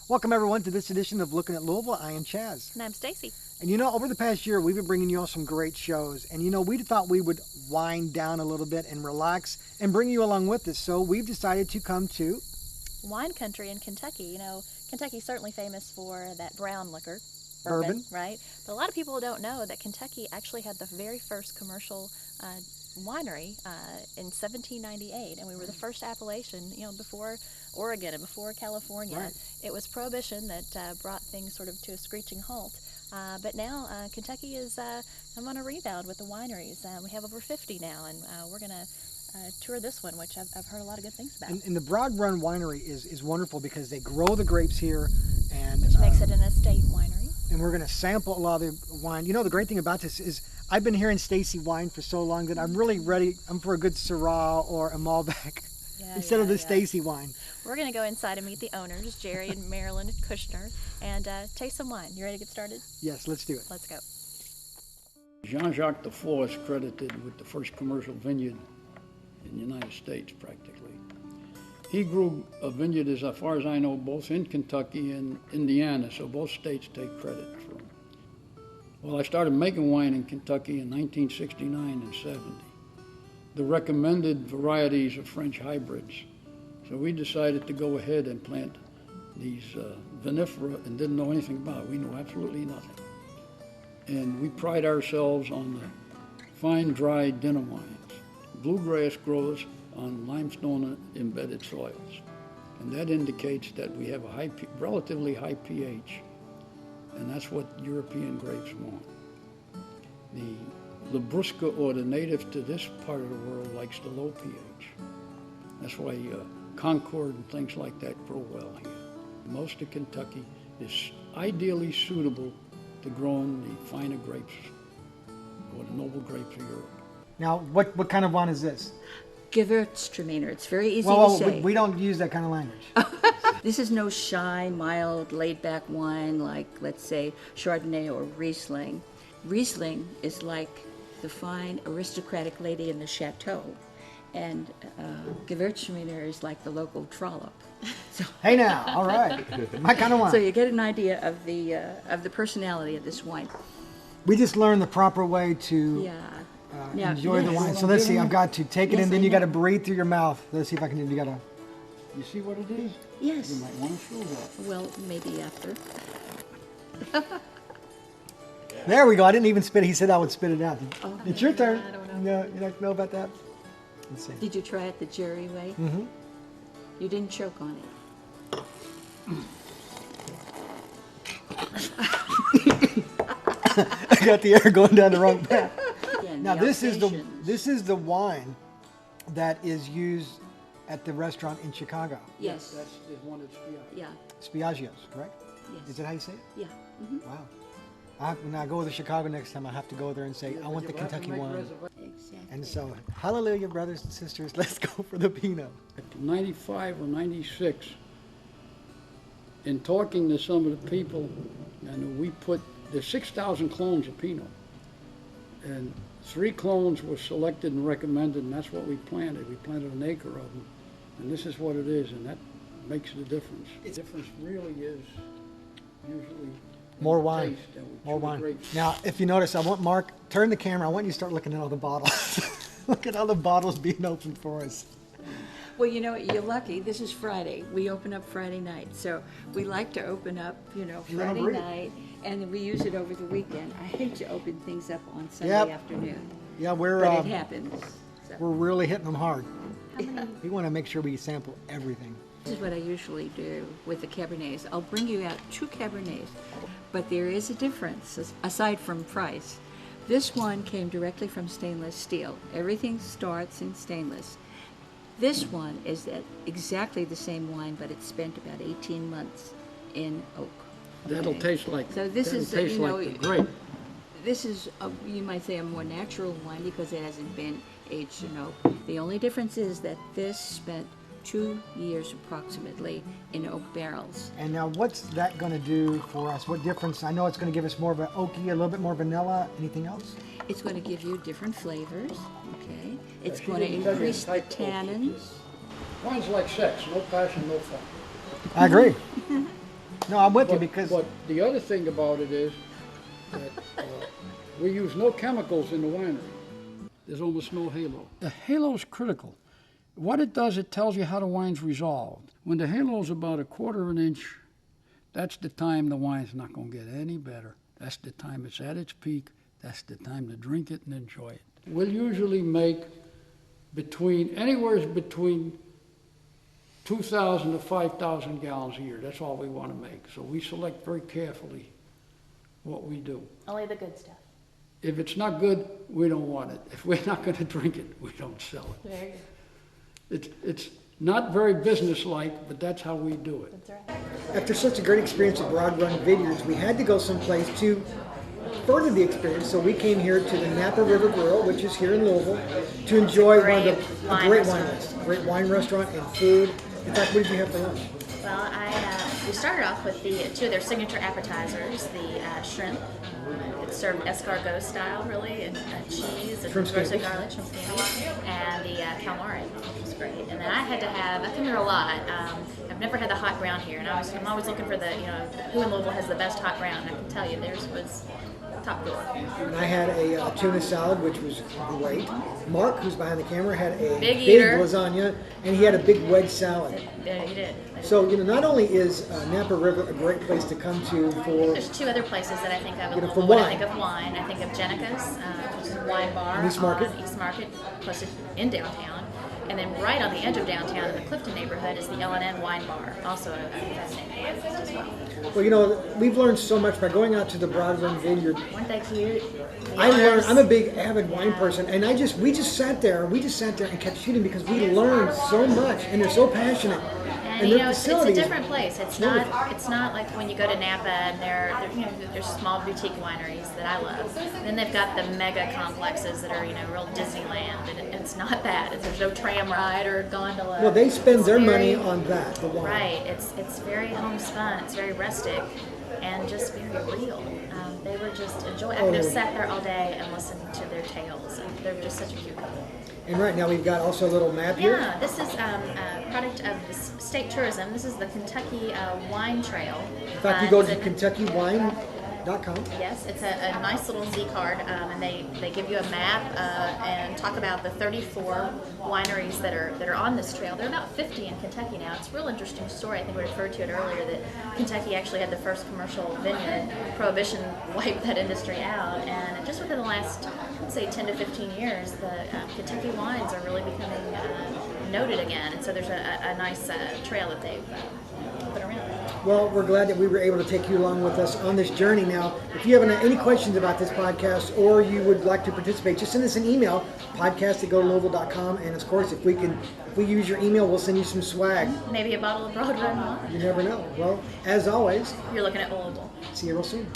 Welcome everyone to this edition of Looking at Louisville. I am Chaz. And I'm Stacy. And over the past year, we've been bringing you all some great shows. And we thought we would wind down a little bit and relax and bring you along with us. So we've decided to come to wine country in Kentucky. Kentucky's certainly famous for that brown liquor, bourbon, right? But a lot of people don't know that Kentucky actually had the very first commercial winery in 1798, and we were the first appellation, before Oregon and before California. Right. It was Prohibition that brought things sort of to a screeching halt. But now Kentucky is on a rebound with the wineries. We have over 50 now, and we're going to tour this one, which I've heard a lot of good things about. And the Broad Run Winery is wonderful because they grow the grapes here, and which makes it an estate winery. And we're going to sample a lot of the wine. The great thing about this is I've been hearing Stacy wine for so long that I'm really ready. I'm for a good Syrah or a Malbec instead of the Stacy wine. We're going to go inside and meet the owners, Jerry and Marilyn Kushner, and taste some wine. You ready to get started? Yes, let's do it. Let's go. Jean-Jacques Defoe is credited with the first commercial vineyard in the United States, practically. He grew a vineyard, as far as I know, both in Kentucky and Indiana, so both states take credit for him. Well, I started making wine in Kentucky in 1969 and 70. The recommended varieties of French hybrids. So we decided to go ahead and plant these vinifera and didn't know anything about it. We knew absolutely nothing. And we pride ourselves on the fine, dry dinner wines. Bluegrass grows on limestone-embedded soils. And that indicates that we have a relatively high pH, and that's what European grapes want. The Labrusca, or the native to this part of the world, likes the low pH. That's why Concord and things like that grow well here. Most of Kentucky is ideally suitable to growing the finer grapes, or the noble grapes of Europe. Now, what kind of wine is this? Gewürztraminer. It's very easy to say. We don't use that kind of language. This is no shy, mild, laid-back wine like, let's say, Chardonnay or Riesling. Riesling is like the fine, aristocratic lady in the chateau, and Gewürztraminer is like the local trollop. So, hey now, all right, my kind of wine. So you get an idea of the personality of this wine. We just learned the proper way to enjoy the wine. So let's see. I've got to take it, and then you got to breathe through your mouth. Let's see if I can. You got to. You see what it is? Yes. You might want to show that. Well, maybe after. There we go. I didn't even spit it. He said I would spit it out. Oh, it's your turn. I don't know. No, you don't know about that? Let's see. Did you try it the Jerry way? Mm-hmm. You didn't choke on it. I got the air going down the wrong path. Again, Now the this is Alsatians. the wine that is used at the restaurant in Chicago. Yes. That's the one that's Yeah. Spiaggio's, correct? Yes. Is that how you say it? Yeah. Mm-hmm. Wow. When I go to Chicago next time, I have to go there and say, I want the Kentucky wine. Exactly. And so, hallelujah, brothers and sisters, let's go for the Pinot. 95 or 96, in talking to some of the people, and there's 6,000 clones of Pinot, and 3 clones were selected and recommended, and that's what we planted. We planted an acre of them, and this is what it is, and that makes the difference. The difference really is usually More in wine. taste, and we More chew the wine. grapes. Now, if you notice, I want Mark, turn the camera. I want you to start looking at all the bottles. Look at all the bottles being opened for us. Well, you're lucky. This is Friday. We open up Friday night. So we like to open up, Friday breathe. night, and then we use it over the weekend. I hate to open things up on Sunday Yep. afternoon, Yeah, but it we're happens. So. really hitting them hard. We want to make sure we sample everything. This is what I usually do with the Cabernets. I'll bring you out 2 Cabernets, but there is a difference aside from price. This one came directly from stainless steel. Everything starts in stainless. This one is exactly the same wine, but it's spent about 18 months in oak. That'll Okay? taste like, So this that'll is, taste like the grape. This is, you might say, a more natural wine because it hasn't been aged in oak. The only difference is that this spent 2 years approximately in oak barrels. And now, what's that going to do for us? What difference? I know it's going to give us more of an oaky, a little bit more vanilla. Anything else? It's going to give you different flavors, okay? It's going to increase the tannins. Wine's like sex, no passion, no fun. I agree. No, I'm with you because But the other thing about it is that we use no chemicals in the winery. There's almost no halo. The halo is critical. What it does, it tells you how the wine's resolved. When the halo is about 1/4 of an inch, that's the time the wine's not going to get any better. That's the time it's at its peak. That's the time to drink it and enjoy it. We'll usually make anywhere between 2,000 to 5,000 gallons a year. That's all we want to make. So we select very carefully what we do. Only the good stuff. If it's not good, we don't want it. If we're not going to drink it, we don't sell it. Very good. It's not very businesslike, but that's how we do it. That's right. after such a great experience at Broad Run Vineyards, we had to go someplace to further the experience. So we came here to the Napa River Grill, which is here in Louisville, to enjoy a great wine restaurant and food. In fact, what did you have for lunch? Well, we started off with two of their signature appetizers, the shrimp. It's served escargot style, really, and cheese and roasted garlic, shrimp scampi, and the calamari, which was great. And then I come here a lot. I've never had the hot brown here, and I'm always looking for who in Louisville has the best hot brown. And I can tell you, theirs was top drawer. And I had a tuna salad, which was great. Mark, who's behind the camera, had a big lasagna, and he had a big wedge salad. Yeah, he did. So, not only is Napa River a great place to come to for... There's two other places that I think of in for Louisville when I think of wine. I think of Jenica's, which is a wine bar East Market. on East Market, close in downtown. And then right on the edge of downtown in the Clifton neighborhood is the L&N Wine Bar, also a fascinating place as well. Well, we've learned so much by going out to the Broad Run Vineyard. Weren't they cute? I'm a big avid wine person, and we just sat there and kept shooting because we learned so much, and they're so passionate. And it's a different place. It's not like when you go to Napa and there's small boutique wineries that I love. Then they've got the mega complexes that are real Disneyland, and it's not that. There's no tram ride or gondola. Well, they spend their money on that, the wine. Right. It's very homespun. It's very rustic, and just very real. They were just enjoying. I could have sat there all day and listened to their tales. And they're just such a cute couple. And right now we've got also a little map here. Yeah, this is a product of the state tourism. This is the Kentucky Wine Trail. In fact, you go to KentuckyWine.com. Yes, it's a nice little Z card, and they give you a map and talk about the 34 wineries that are on this trail. There are about 50 in Kentucky now. It's a real interesting story. I think we referred to it earlier that Kentucky actually had the first commercial vineyard. Prohibition wiped that industry out, and just within the last, I'd say, 10 to 15 years, the Kentucky wines are really becoming noted again. And so there's a nice trail that they've put around. Well, we're glad that we were able to take you along with us on this journey. Now, if you have any questions about this podcast or you would like to participate, just send us an email, podcast@golouisville.com. And of course, if we use your email, we'll send you some swag. Maybe a bottle of Broad Run wine. You never know. Well, as always, you're looking at Louisville. See you real soon.